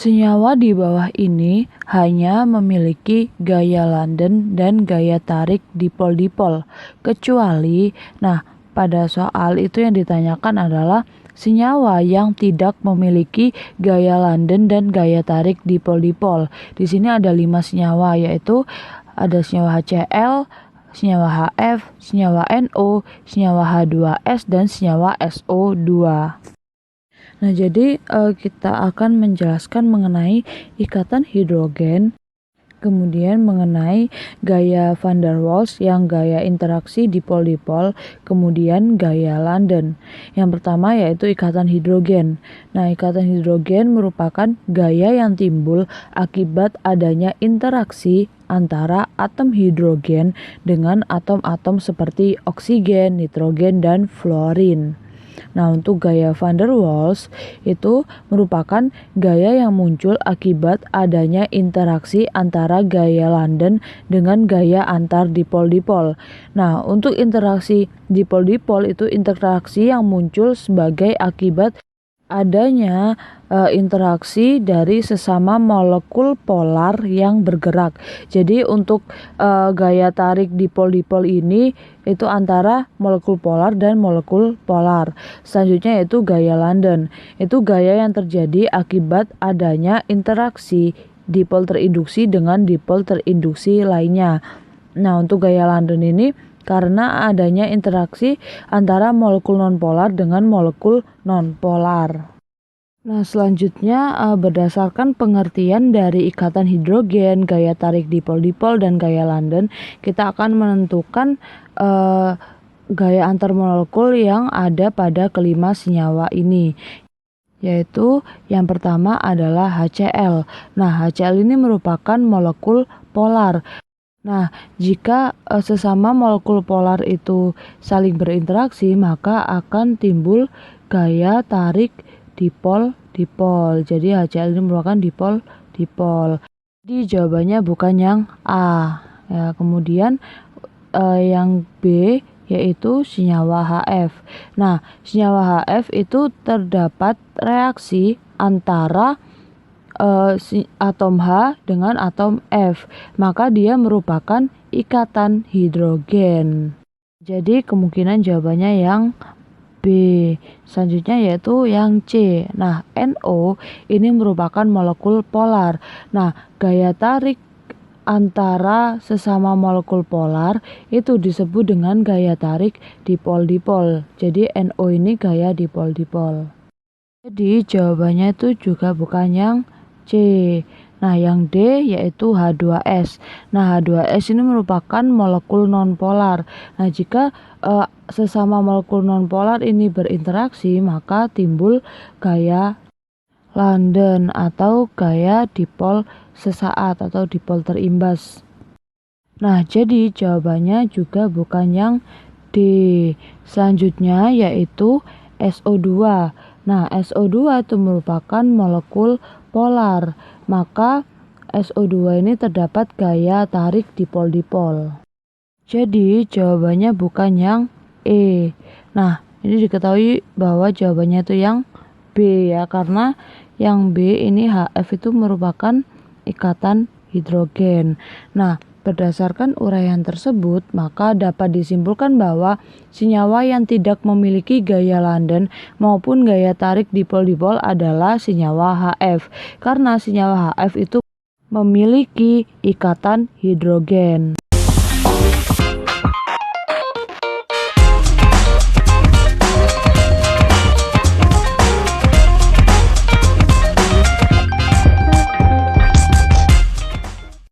Senyawa di bawah ini hanya memiliki gaya London dan gaya tarik dipol-dipol, kecuali, pada soal itu yang ditanyakan adalah senyawa yang tidak memiliki gaya London dan gaya tarik dipol-dipol. Di sini ada 5 senyawa, yaitu ada senyawa HCl, senyawa HF, senyawa NO, senyawa H2S, dan senyawa SO2. Nah, jadi kita akan menjelaskan mengenai ikatan hidrogen, kemudian mengenai gaya van der Waals yang gaya interaksi dipol-dipol, kemudian gaya London. Yang pertama yaitu ikatan hidrogen. Nah, ikatan hidrogen merupakan gaya yang timbul akibat adanya interaksi antara atom hidrogen dengan atom-atom seperti oksigen, nitrogen, dan fluorin. Nah, untuk gaya van der Waals itu merupakan gaya yang muncul akibat adanya interaksi antara gaya London dengan gaya antar dipol-dipol. Nah, untuk interaksi dipol-dipol itu interaksi yang muncul sebagai akibat adanya interaksi dari sesama molekul polar yang bergerak. Jadi untuk gaya tarik dipol-dipol ini itu antara molekul polar dan molekul polar. Selanjutnya yaitu gaya London. Itu gaya yang terjadi akibat adanya interaksi dipol terinduksi dengan dipol terinduksi lainnya. Nah, untuk gaya London ini karena adanya interaksi antara molekul nonpolar dengan molekul nonpolar. Nah, selanjutnya berdasarkan pengertian dari ikatan hidrogen, gaya tarik dipol-dipol, dan gaya London, kita akan menentukan gaya antar molekul yang ada pada kelima senyawa ini. Yaitu yang pertama adalah HCl. Nah, HCl ini merupakan molekul polar. Nah, jika sesama molekul polar itu saling berinteraksi, maka akan timbul gaya tarik dipol-dipol. Jadi HCl ini merupakan dipol-dipol. Jadi jawabannya bukan yang A. Ya, kemudian yang B yaitu senyawa HF. Nah, senyawa HF itu terdapat reaksi antara atom H dengan atom F, maka dia merupakan ikatan hidrogen. Jadi kemungkinan jawabannya yang B. Selanjutnya yaitu yang C. Nah, NO ini merupakan molekul polar. Nah, gaya tarik antara sesama molekul polar itu disebut dengan gaya tarik dipol-dipol. Jadi NO ini gaya dipol-dipol. Jadi jawabannya itu juga bukan yang C. Nah, yang D yaitu H2S. Nah, H2S ini merupakan molekul nonpolar. Nah, jika sesama molekul nonpolar ini berinteraksi, maka timbul gaya London atau gaya dipol sesaat atau dipol terimbas. Nah, jadi jawabannya juga bukan yang D. Selanjutnya yaitu SO2. Nah, SO2 itu merupakan molekul polar, maka SO2 ini terdapat gaya tarik dipol-dipol. Jadi jawabannya bukan yang E. Nah, ini diketahui bahwa jawabannya itu yang B ya, karena yang B ini HF itu merupakan ikatan hidrogen. Nah, berdasarkan uraian tersebut, maka dapat disimpulkan bahwa senyawa yang tidak memiliki gaya London maupun gaya tarik dipol-dipol adalah senyawa HF, karena senyawa HF itu memiliki ikatan hidrogen.